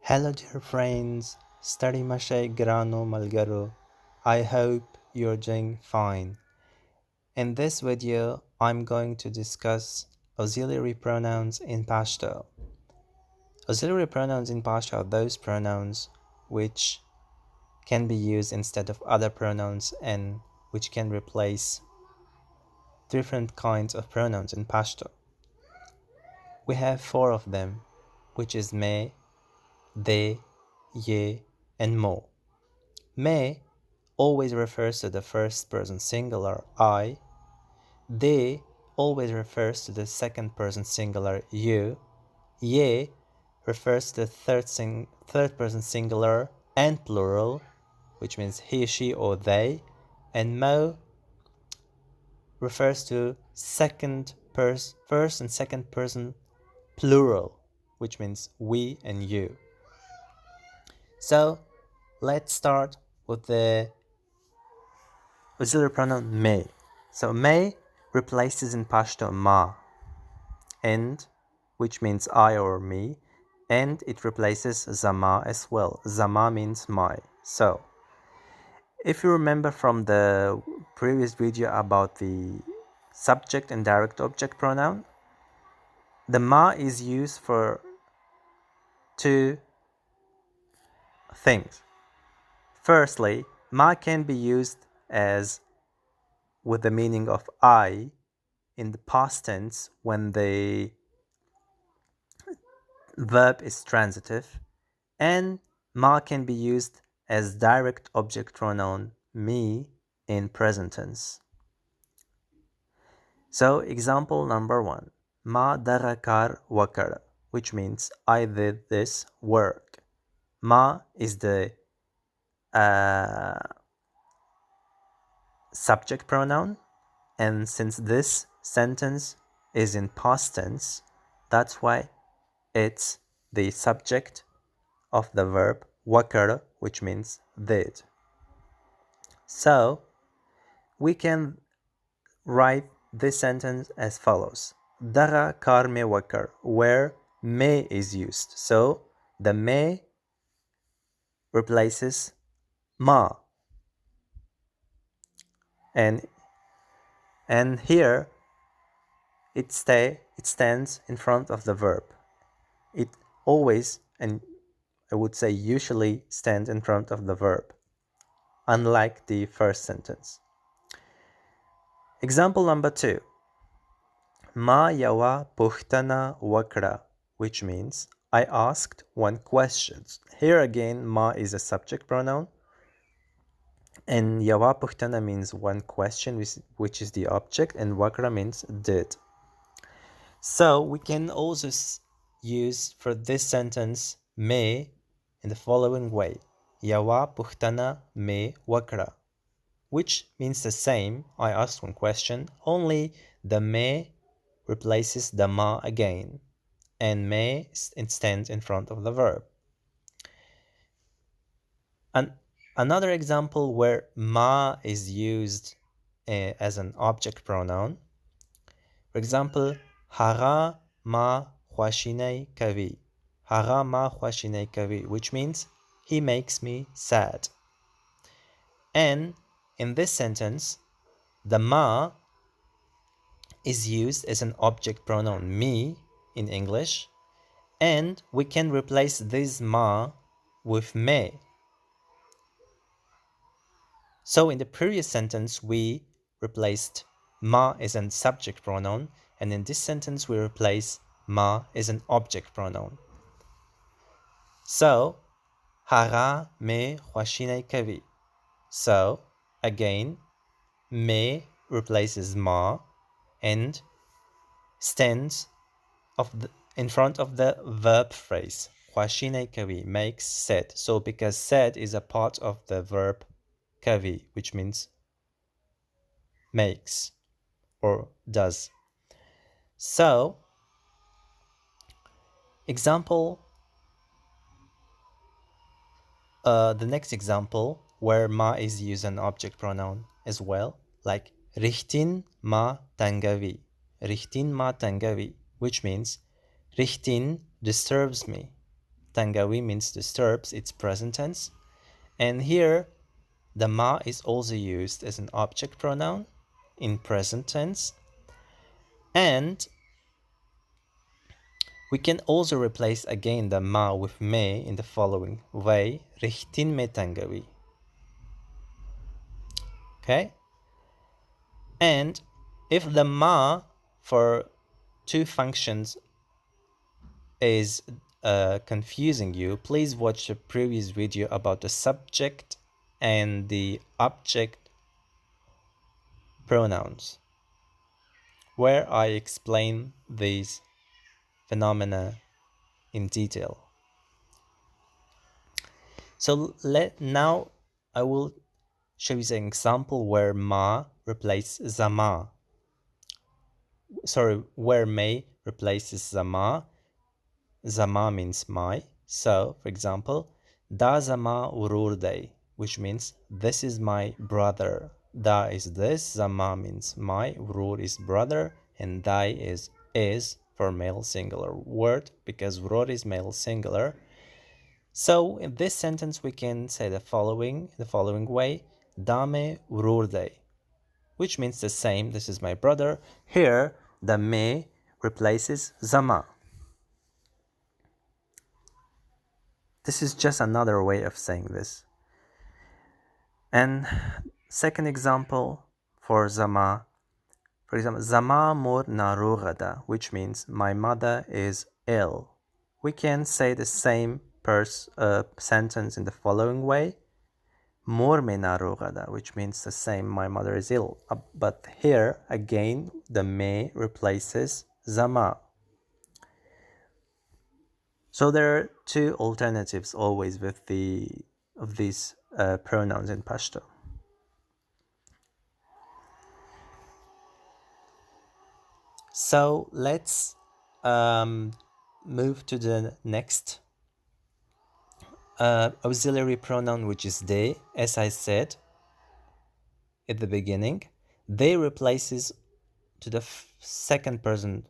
Hello dear friends, study mashay grano malgaro. I hope you're doing fine. In this video, I'm going to discuss auxiliary pronouns in Pashto. Auxiliary pronouns in Pashto are those pronouns which can be used instead of other pronouns and which can replace different kinds of pronouns in Pashto. We have 4 of them, which is me, they, ye, and mo. Me always refers to the first person singular I. They always refers to the second person singular you. Ye refers to the third person singular and plural, which means he, she, or they. And mo refers to first and second person plural, which means we and you. So let's start with the auxiliary pronoun me. So me replaces in Pashto ma, and which means I or me, and it replaces zama as well. Zama means my. So if you remember from the previous video about the subject and direct object pronoun, the ma is used for two things. Firstly, ma can be used as with the meaning of I in the past tense when the verb is transitive, and ma can be used as direct object pronoun me in present tense. So example number 1, ma dara kar wakar, which means I did this work. Ma is the subject pronoun, and since this sentence is in past tense, that's why it's the subject of the verb wakar, which means did. So we can write this sentence as follows: Dara kar me wakar, where me is used. So the me replaces ma, and here it stands in front of the verb. It always, and I would say usually, stands in front of the verb, unlike the first sentence. Example number 2, Ma yawa puhtana wakra, which means I asked one question. Here again, ma is a subject pronoun, and yawa puhtana means one question, which is the object, and wakra means did. So we can also use for this sentence me in the following way: Yawa puhtana me wakra, which means the same. I asked one question, only the me replaces the ma again, and me stands in front of the verb. And another example where ma is used as an object pronoun. For example, hara ma khwashinay kavi. Hara ma khwashinay kavi, which means he makes me sad. And in this sentence, the ma is used as an object pronoun me in English, and we can replace this ma with me. So in the previous sentence, we replaced ma as a subject pronoun, and in this sentence, we replace ma as an object pronoun. So, hara me khwashinay kavi. So, again, me replaces ma and stands in front of the verb phrase. Khwashinay kavi makes sad. So, because sad is a part of the verb kavi, which means makes or does. So, example, the next example where ma is used an object pronoun as well, like Richtin ma tangavi. Richtin ma tangavi, which means Richtin disturbs me. tangawi means disturbs, it's present tense. And here, the ma is also used as an object pronoun in present tense. And we can also replace again the ma with me in the following way. Richtin me tangawi. Okay? And if the ma for two functions is confusing you, please watch the previous video about the subject and the object pronouns, where I explain these phenomena in detail. So now I will show you an example where ma replaces zama. Sorry, where may replaces zama. Zama means my. So, for example, da zama urur day, which means this is my brother. Da is this, zama means my, urur is brother, and dai is for male singular word because urur is male singular. So in this sentence we can say the following way: dame urur day, which means the same. This is my brother. Here the me replaces zama. This is just another way of saying this. And second example for zama, for example, zama mor narugada, which means my mother is ill. We can say the same sentence in the following way: mor me narugada, which means the same, my mother is ill. But here again, the me replaces zama. So there are two alternatives always with these pronouns in Pashto. So let's move to the next auxiliary pronoun, which is they. As I said at the beginning, they replaces to the second person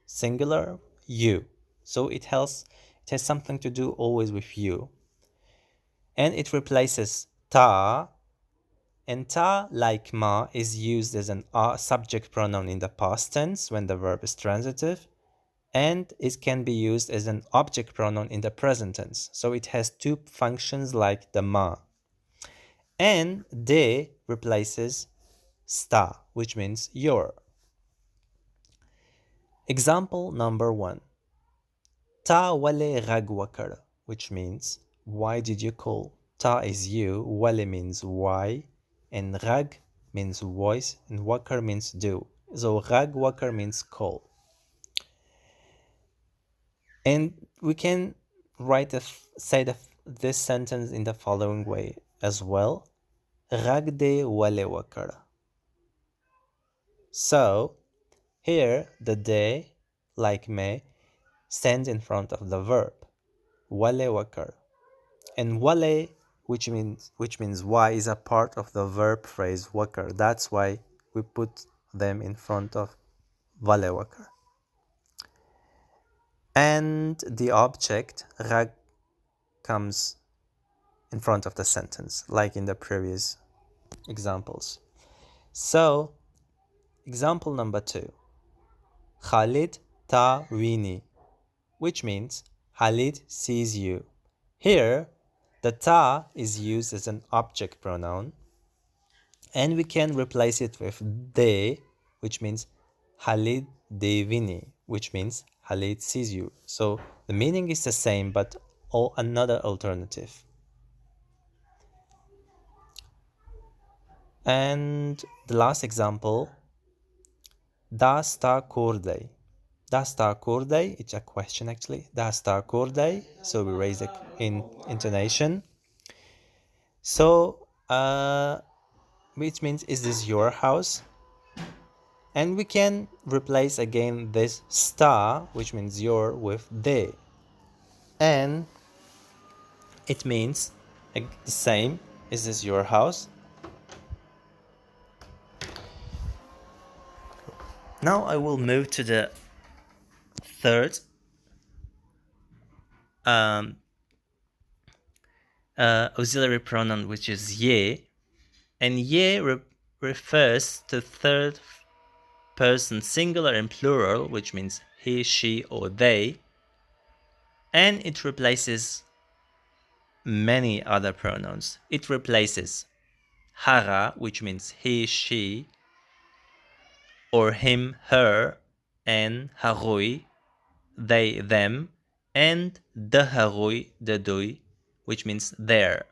singular you. So it has something to do always with you. And it replaces ta, and ta, like ma, is used as an subject pronoun in the past tense when the verb is transitive, and it can be used as an object pronoun in the present tense. So it has two functions like the ma. And de replaces sta, which means your. Example number 1. Ta wale rag wakar, which means why did you call? Ta is you, wale means why, and rag means voice, and wakar means do. So rag wakar means call. And we can say this sentence in the following way as well: ragde wale wakar. So here the de, like me, stands in front of the verb wale wakar, and wale, which means why, is a part of the verb phrase wakar. That's why we put them in front of wale wakar. And the object rag comes in front of the sentence, like in the previous examples. So, example number 2. Khalid ta wini, which means Khalid sees you. Here, the ta is used as an object pronoun, and we can replace it with de, which means Khalid de wini, which means Khalid sees you. So the meaning is the same, but another alternative. And the last example, da sta kurdei. Da sta kurdei, it's a question actually. Da sta kurdei, so we raise the intonation. So, which means, is this your house? And we can replace again this sta, which means your, with de. And it means the same, is this your house? Now I will move to the third um, auxiliary pronoun, which is ye, and ye refers to third person singular and plural, which means he, she, or they, and it replaces many other pronouns. It replaces hara, which means he, she, or him, her, and harui, they, them, and daharui, dadui, which means their.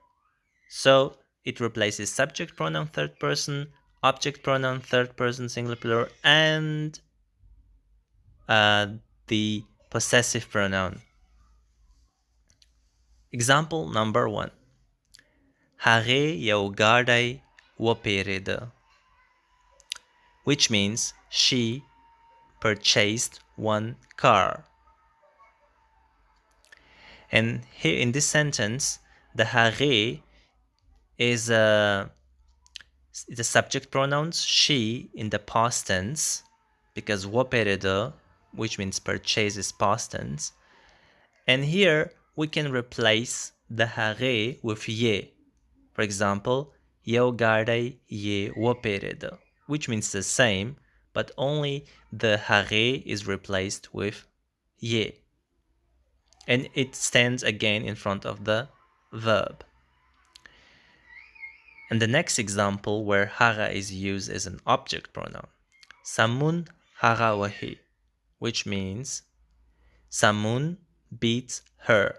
So it replaces subject pronoun third person, object pronoun third person singular plural, and the possessive pronoun. Example number 1. Hare yaugardai wapereda, which means she purchased one car. And here in this sentence, the hare is the subject pronouns she in the past tense, because wapereda, which means purchase, is past tense. And here we can replace the hare with ye. For example, eu gardei ye wapereda, which means the same, but only the hare is replaced with ye. And it stands again in front of the verb. And the next example where hara is used as an object pronoun. Samun hara wahi, which means Samun beats her.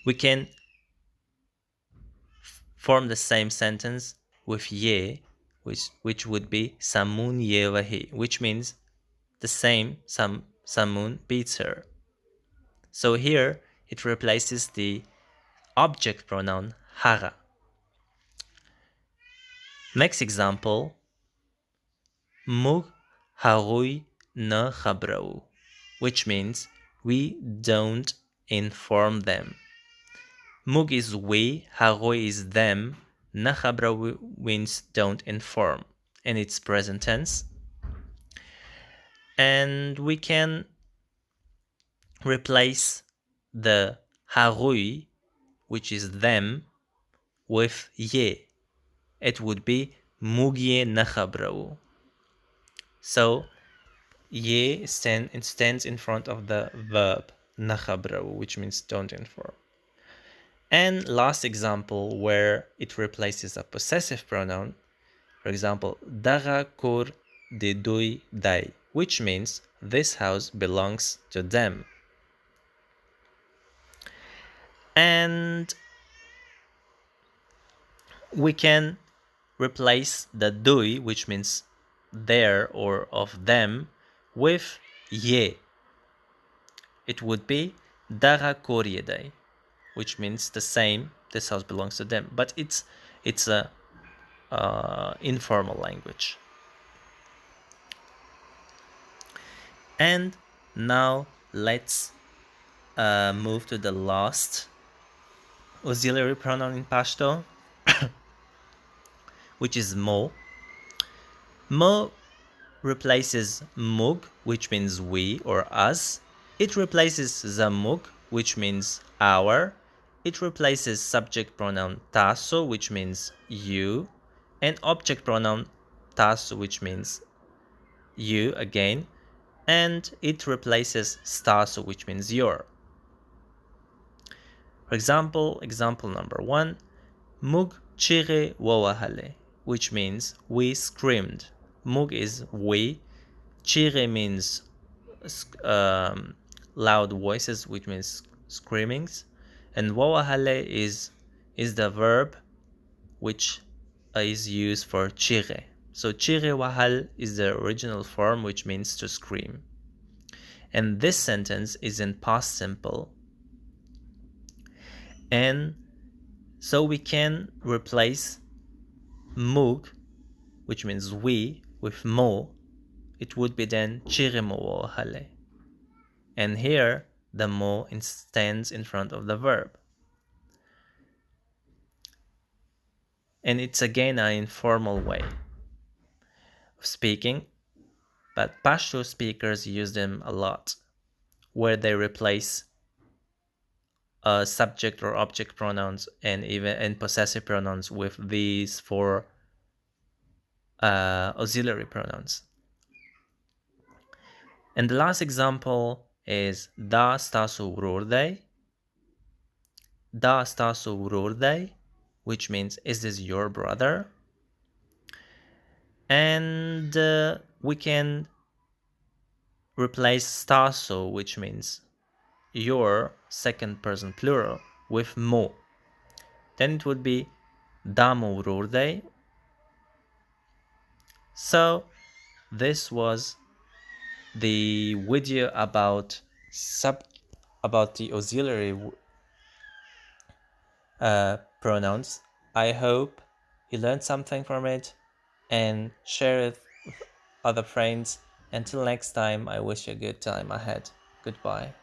We can form the same sentence with ye, which would be Samun ye wahi, which means the same, Samun beats her. So here it replaces the object pronoun hara. Next example, Mug harui na chabrau, which means we don't inform them. Mug is we, harui is them, na chabrau means don't inform, and it's present tense. And we can replace the harui, which is them, with ye. It would be mugye na chabrau. So ye stands in front of the verb nachabrau, which means don't inform. And last example where it replaces a possessive pronoun. For example, dara kur de dui dai, which means this house belongs to them. And we can replace the dui, which means their or of them, with ye. It would be dara kur yedai, which means the same. This house belongs to them, but it's a informal language. And now let's move to the last auxiliary pronoun in Pashto, which is mo. Mo replaces mug, which means we or us. It replaces zamug, which means our. It replaces subject pronoun taso, which means you, and object pronoun taso, which means you again, and it replaces staso, which means your. For example number 1, mug chire wawahale, which means we screamed. Mug is we, chire means loud voices, which means screamings, and wawahale is the verb which is used for chire. So chire wahal is the original form, which means to scream. And this sentence is in past simple. And so we can replace mug, which means we, with mo. It would be then chire mo wawahale. And here the mo stands in front of the verb. And it's again an informal way of speaking, but Pashto speakers use them a lot. where they replace subject or object pronouns and even and possessive pronouns with these four auxiliary pronouns. And the last example is da sta su bror day. Da sta su bror day, which means is this your brother? And we can replace sta su, which means your second person plural, with mo. Then it would be da mo bror day. So this was the video about the auxiliary pronouns. I hope you learned something from it and share it with other friends. Until next time, I wish you a good time ahead. Goodbye.